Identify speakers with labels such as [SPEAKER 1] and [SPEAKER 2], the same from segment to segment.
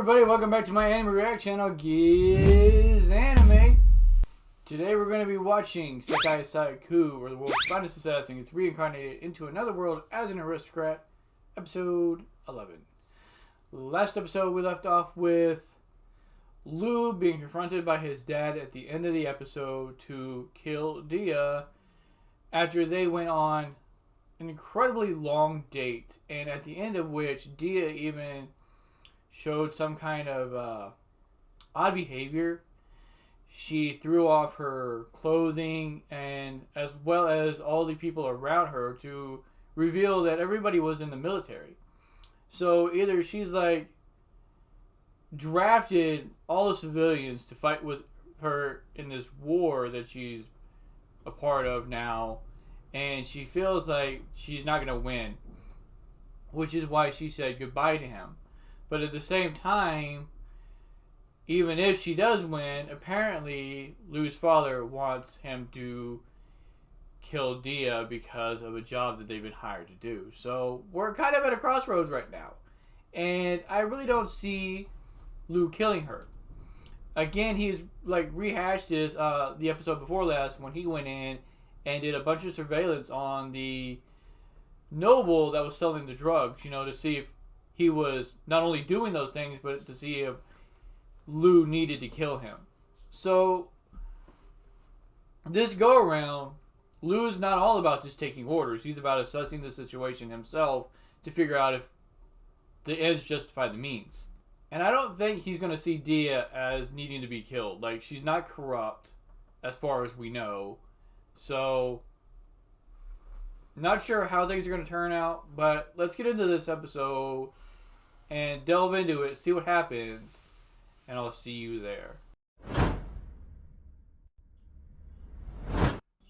[SPEAKER 1] everybody, welcome back to my anime reaction channel, GizAnime. Today we're going to be watching Sekai Saiku, where the world's finest assassin gets reincarnated into another world as an aristocrat, episode 11. Last episode we left off with Lugh being confronted by his dad at the end of the episode to kill Dia after they went on an incredibly long date, and at the end of which Dia even showed some kind of odd behavior. She threw off her clothing, and as well as all the people around her, to reveal that everybody was in the military. So either she's like drafted all the civilians to fight with her in this war that she's a part of now, and she feels like she's not going to win, which is why she said goodbye to him. But at the same time, even if she does win, apparently Lugh's father wants him to kill Dia because of a job that they've been hired to do. So we're kind of at a crossroads right now. And I really don't see Lugh killing her. Again, he's like rehashed this the episode before last when he went in and did a bunch of surveillance on the noble that was selling the drugs, you know, to see if he was not only doing those things, but to see if Lugh needed to kill him. So this go around, Lugh's not all about just taking orders. He's about assessing the situation himself to figure out if the ends justify the means. And I don't think he's going to see Dia as needing to be killed. Like, she's not corrupt as far as we know. So not sure how things are going to turn out, but let's get into this episode and delve into it, see what happens, and I'll see you there.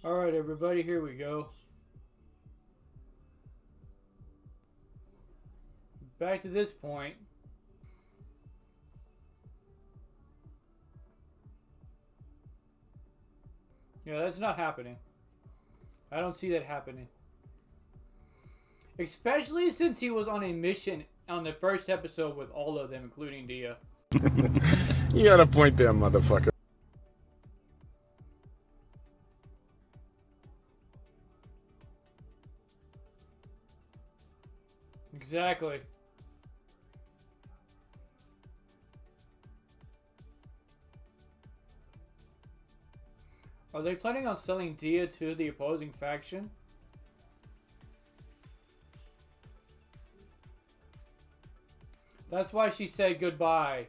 [SPEAKER 1] Alright everybody, here we go. Back to this point. Yeah, that's not happening. I don't see that happening. Especially since he was on a mission on the first episode with all of them, including Dia.
[SPEAKER 2] You got a point there, motherfucker.
[SPEAKER 1] Exactly. Are they planning on selling Dia to the opposing faction? That's why she said goodbye.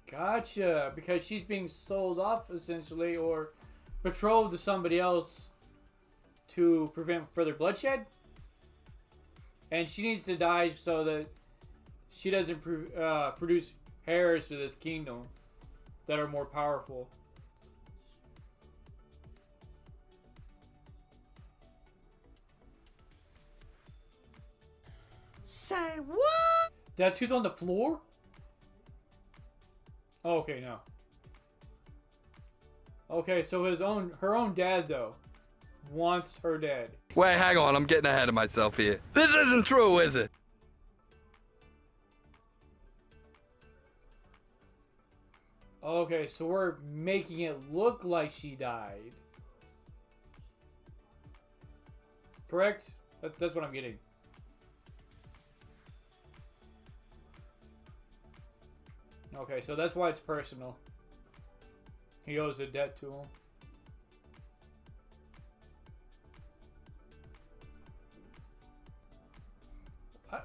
[SPEAKER 1] Gotcha. Because she's being sold off, essentially, or betrothed to somebody else to prevent further bloodshed. And she needs to die so that she doesn't produce heirs to this kingdom that are more powerful.
[SPEAKER 3] Say what?
[SPEAKER 1] That's who's on the floor? Oh, okay, no. Okay, so her own dad, though, wants her dead.
[SPEAKER 3] Wait, hang on, I'm getting ahead of myself here. This isn't true, is it?
[SPEAKER 1] Okay, so we're making it look like she died. Correct? That's what I'm getting. Okay, so that's why it's personal. He owes a debt to him.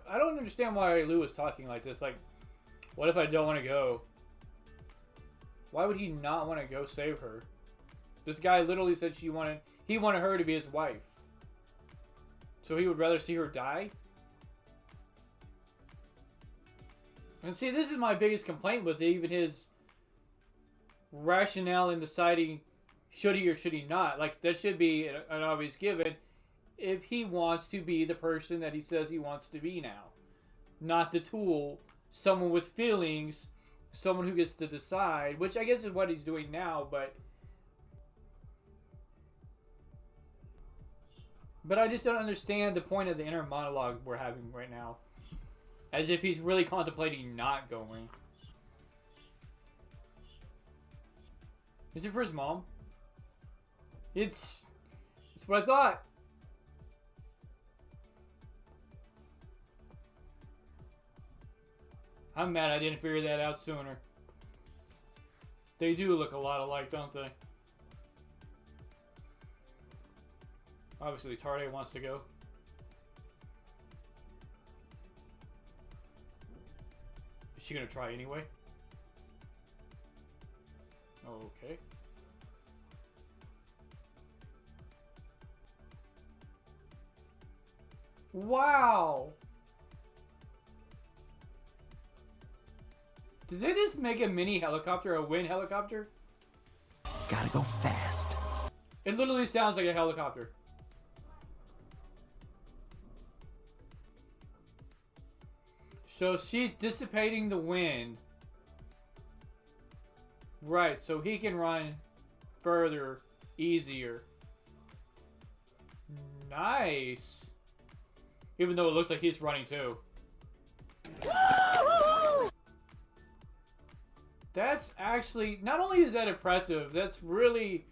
[SPEAKER 1] I don't understand why Lugh is talking like this. Like, what if I don't want to go? Why would he not want to go save her? This guy literally said he wanted her to be his wife. So he would rather see her die? And see, this is my biggest complaint with even his rationale in deciding should he or should he not. Like, that should be an obvious given if he wants to be the person that he says he wants to be now. Not the tool, someone with feelings, someone who gets to decide, which I guess is what he's doing now, but I just don't understand the point of the inner monologue we're having right now. As if he's really contemplating not going. Is it for his mom? It's what I thought. I'm mad I didn't figure that out sooner. They do look a lot alike, don't they? Obviously, Tarte wants to go. Is she gonna try anyway? Okay. Wow! Did they just make a mini helicopter a wind helicopter?
[SPEAKER 4] Gotta go fast.
[SPEAKER 1] It literally sounds like a helicopter. So she's dissipating the wind. Right, so he can run further, easier. Nice. Even though it looks like he's running too. That's actually, not only is that impressive, that's really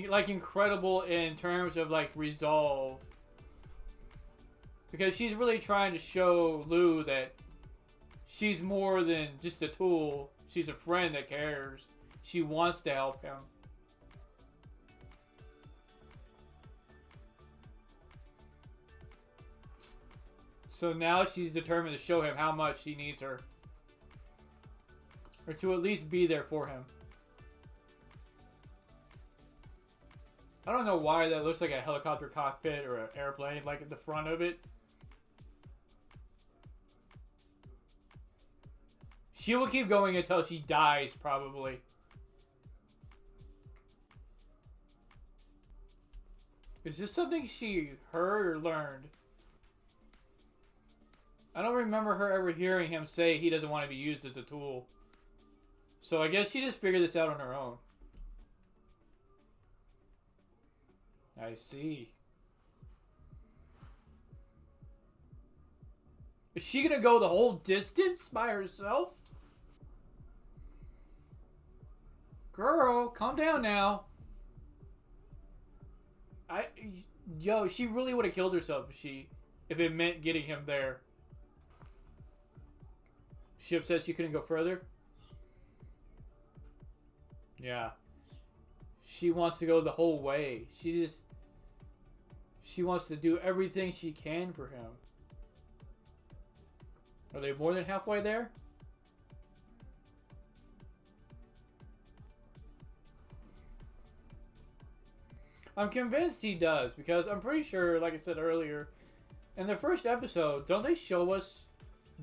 [SPEAKER 1] like incredible in terms of like resolve. Because she's really trying to show Lugh that she's more than just a tool. She's a friend that cares. She wants to help him. So now she's determined to show him how much he needs her. Or to at least be there for him. I don't know why that looks like a helicopter cockpit or an airplane, like at the front of it. She will keep going until she dies, probably. Is this something she heard or learned? I don't remember her ever hearing him say he doesn't want to be used as a tool. So I guess she just figured this out on her own. I see. Is she gonna go the whole distance by herself? Girl, calm down now. Yo, she really would have killed herself if it meant getting him there. She upset she couldn't go further? Yeah. She wants to go the whole way. She wants to do everything she can for him. Are they more than halfway there? I'm convinced he does, because I'm pretty sure, like I said earlier, in the first episode, don't they show us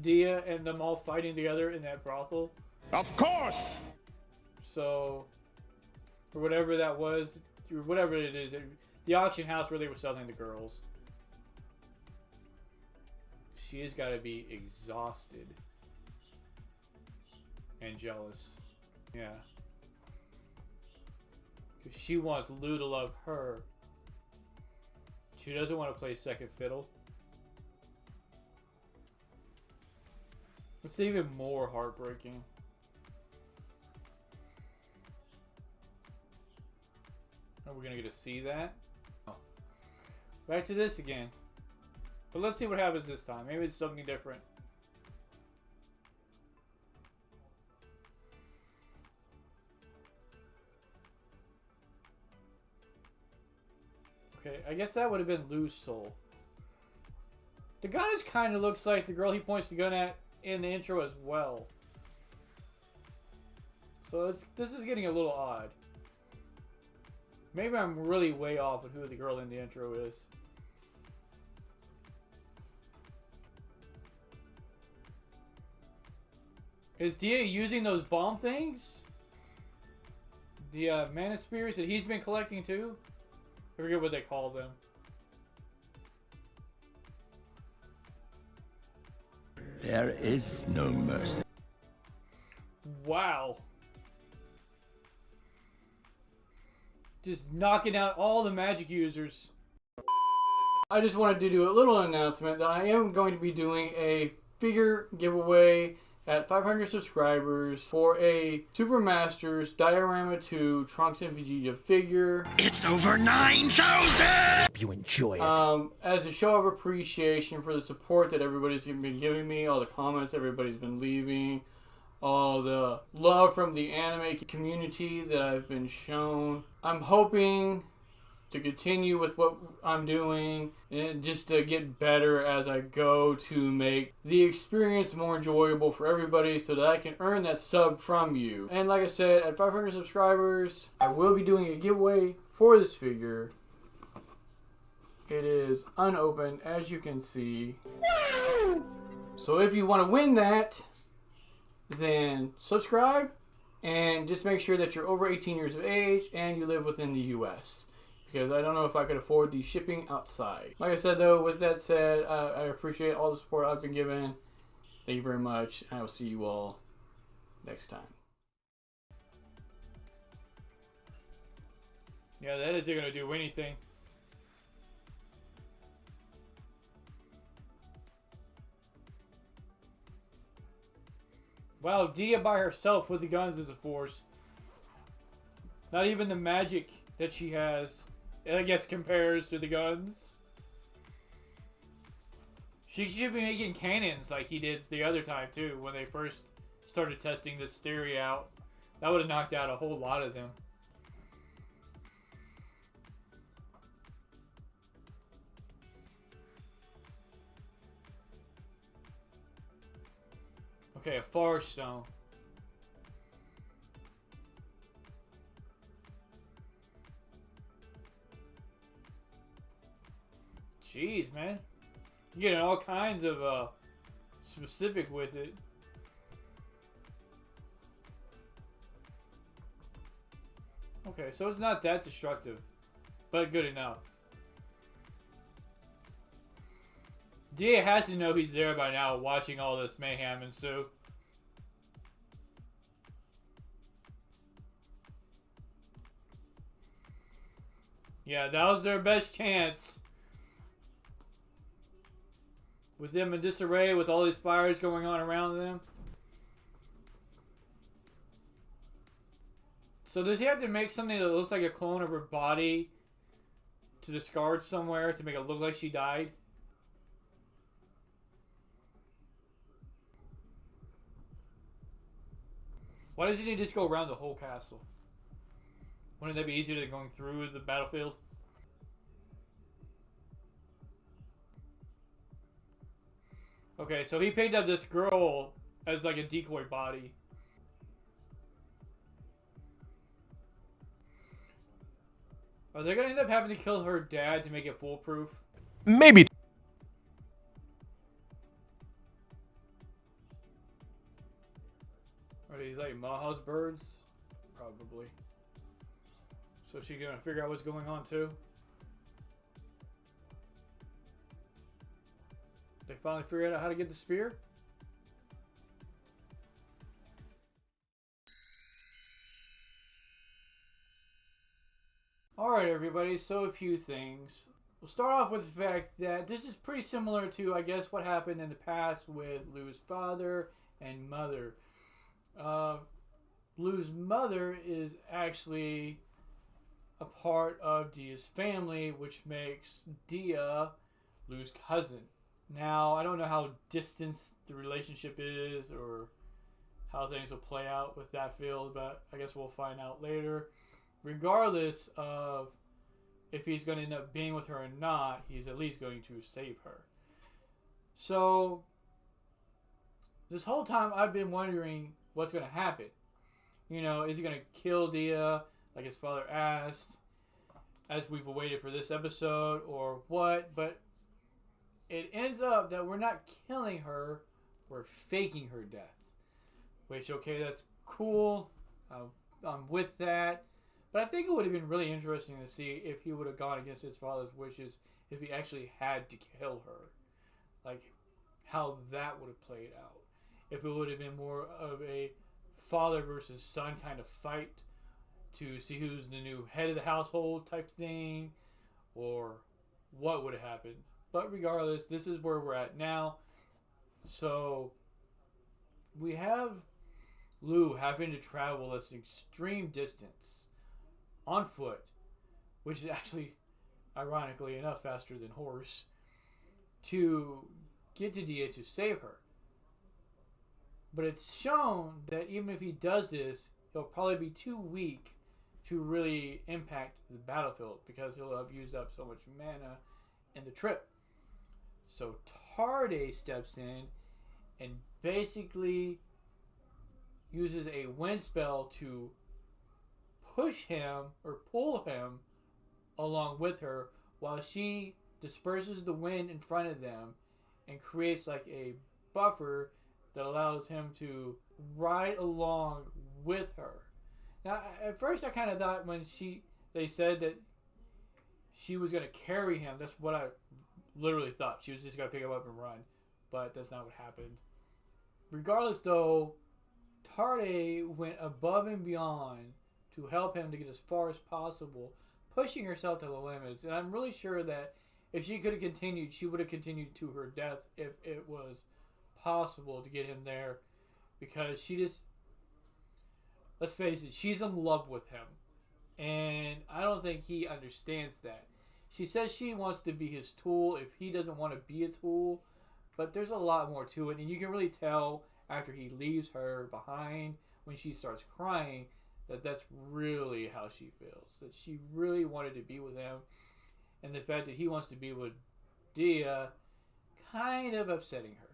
[SPEAKER 1] Dia and them all fighting together in that brothel?
[SPEAKER 2] Of course!
[SPEAKER 1] So, or whatever that was, or whatever it is, the auction house where they were selling the girls. She has got to be exhausted and jealous. Yeah. Because she wants Lugh to love her. She doesn't want to play second fiddle. It's even more heartbreaking. Are we going to get to see that? Oh. Back to this again. But let's see what happens this time. Maybe it's something different. Okay, I guess that would have been Lugh's soul. The goddess kind of looks like the girl he points the gun at in the intro as well. So this is getting a little odd. Maybe I'm really way off with who the girl in the intro is. Is Dia using those bomb things? The mana spears that he's been collecting too? I forget what they call them.
[SPEAKER 4] There is no mercy.
[SPEAKER 1] Wow. Just knocking out all the magic users. I just wanted to do a little announcement that I am going to be doing a figure giveaway at 500 subscribers for a Super Masters Diorama 2 Trunks and Vegeta figure.
[SPEAKER 5] It's over 9,000!
[SPEAKER 6] You enjoy it.
[SPEAKER 1] As a show of appreciation for the support that everybody's been giving me, all the comments everybody's been leaving, all the love from the anime community that I've been shown. I'm hoping to continue with what I'm doing and just to get better as I go to make the experience more enjoyable for everybody so that I can earn that sub from you. And like I said, at 500 subscribers, I will be doing a giveaway for this figure. It is unopened, as you can see. So if you want to win that, then subscribe and just make sure that you're over 18 years of age and you live within the US. Because I don't know if I could afford the shipping outside. Like I said though, with that said, I appreciate all the support I've been given. Thank you very much. I will see you all next time. Yeah, that isn't going to do anything. Wow, Dia by herself with the guns is a force. Not even the magic that she has, I guess, compares to the guns. She should be making cannons like he did the other time too, when they first started testing this theory out. That would have knocked out a whole lot of them. Okay, a forest stone. Jeez, man. You're getting all kinds of specific with it. Okay, so it's not that destructive, but good enough. Dia has to know he's there by now, watching all this mayhem ensue. Yeah, that was their best chance. With them in disarray, with all these fires going on around them. So does he have to make something that looks like a clone of her body to discard somewhere to make it look like she died? Why doesn't he just go around the whole castle? Wouldn't that be easier than going through the battlefield? Okay, so he picked up this girl as like a decoy body. Are they gonna end up having to kill her dad to make it foolproof?
[SPEAKER 6] Maybe.
[SPEAKER 1] Are these like Maha's birds? Probably. So she's gonna figure out what's going on too? They finally figured out how to get the spear? Alright everybody, so a few things. We'll start off with the fact that this is pretty similar to, I guess, what happened in the past with Lugh's father and mother. Lugh's mother is actually a part of Dia's family, which makes Dia Lugh's cousin. Now, I don't know how distant the relationship is or how things will play out with that field, but I guess we'll find out later. Regardless of if he's going to end up being with her or not, he's at least going to save her. So, this whole time I've been wondering what's going to happen. You know, is he going to kill Dia like his father asked, as we've awaited for this episode, or what? But it ends up that we're not killing her, we're faking her death. Which, okay, that's cool. I'm with that. But I think it would have been really interesting to see if he would have gone against his father's wishes, if he actually had to kill her. Like, how that would have played out. If it would have been more of a father versus son kind of fight to see who's the new head of the household type thing, or what would have happened. But regardless, this is where we're at now. So we have Lugh having to travel this extreme distance on foot, which is actually, ironically enough, faster than horse, to get to Dia to save her. But it's shown that even if he does this, he'll probably be too weak to really impact the battlefield because he'll have used up so much mana in the trip. So Tarte steps in and basically uses a wind spell to push him or pull him along with her while she disperses the wind in front of them and creates like a buffer that allows him to ride along with her. Now, at first I kind of thought when they said that she was going to carry him, that's what I literally thought. She was just going to pick him up and run, but that's not what happened. Regardless though, Tarte went above and beyond to help him to get as far as possible, pushing herself to the limits. And I'm really sure that if she could have continued, she would have continued to her death if it was possible to get him there. Because she just, let's face it, she's in love with him. And I don't think he understands that. She says she wants to be his tool if he doesn't want to be a tool. But there's a lot more to it. And you can really tell after he leaves her behind, when she starts crying, that that's really how she feels. That she really wanted to be with him. And the fact that he wants to be with Dia, kind of upsetting her.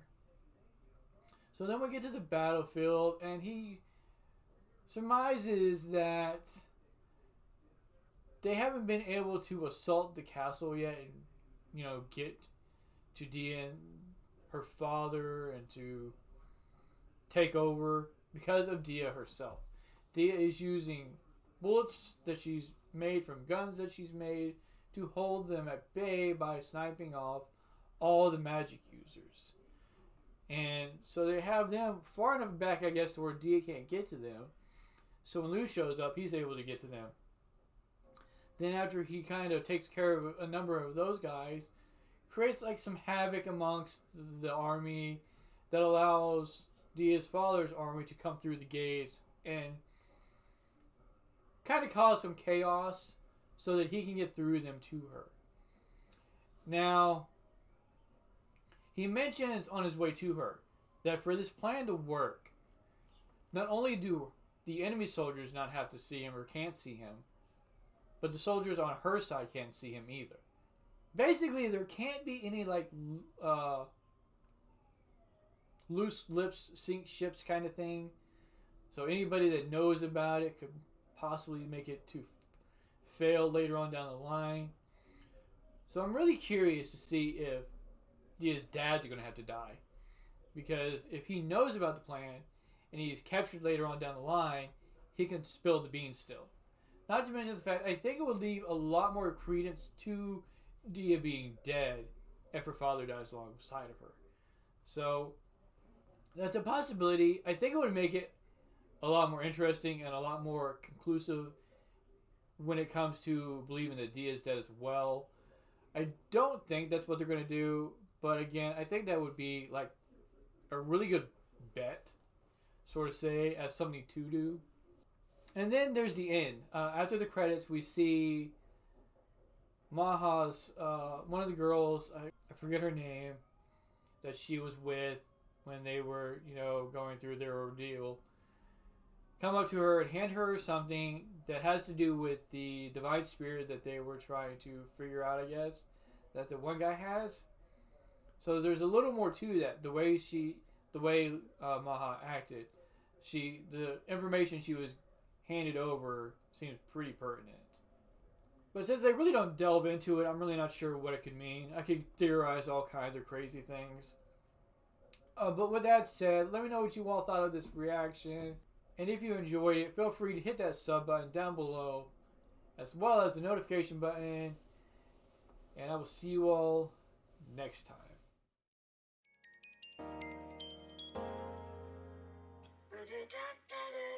[SPEAKER 1] So then we get to the battlefield, and he surmises that they haven't been able to assault the castle yet and, get to Dia and her father and to take over because of Dia herself. Dia is using bullets that she's made from guns that she's made to hold them at bay by sniping off all the magic users. And so they have them far enough back, I guess, to where Dia can't get to them. So when Lugh shows up, he's able to get to them. Then after he kind of takes care of a number of those guys, creates like some havoc amongst the army that allows Dia's father's army to come through the gates and kind of cause some chaos so that he can get through them to her. Now, he mentions on his way to her that for this plan to work, not only do the enemy soldiers not have to see him or can't see him, but the soldiers on her side can't see him either. Basically, there can't be any loose lips sink ships kind of thing. So anybody that knows about it could possibly make it to fail later on down the line. So I'm really curious to see if Dia's dads are going to have to die. Because if he knows about the plan and he's captured later on down the line, he can spill the beans still. Not to mention the fact, I think it would leave a lot more credence to Dia being dead if her father dies alongside of her. So that's a possibility. I think it would make it a lot more interesting and a lot more conclusive when it comes to believing that Dia is dead as well. I don't think that's what they're going to do, but again, I think that would be like a really good bet, sort of say, as something to do. And then there's the end. After the credits, we see Maha's, one of the girls, I forget her name, that she was with when they were, going through their ordeal, come up to her and hand her something that has to do with the divine spirit that they were trying to figure out, I guess, that the one guy has. So there's a little more to that. The way Maha acted, the information she was handed over seems pretty pertinent. But since they really don't delve into it, I'm really not sure what it could mean. I could theorize all kinds of crazy things. But with that said, let me know what you all thought of this reaction. And if you enjoyed it, feel free to hit that sub button down below, as well as the notification button. And I will see you all next time.
[SPEAKER 5] Da da da da.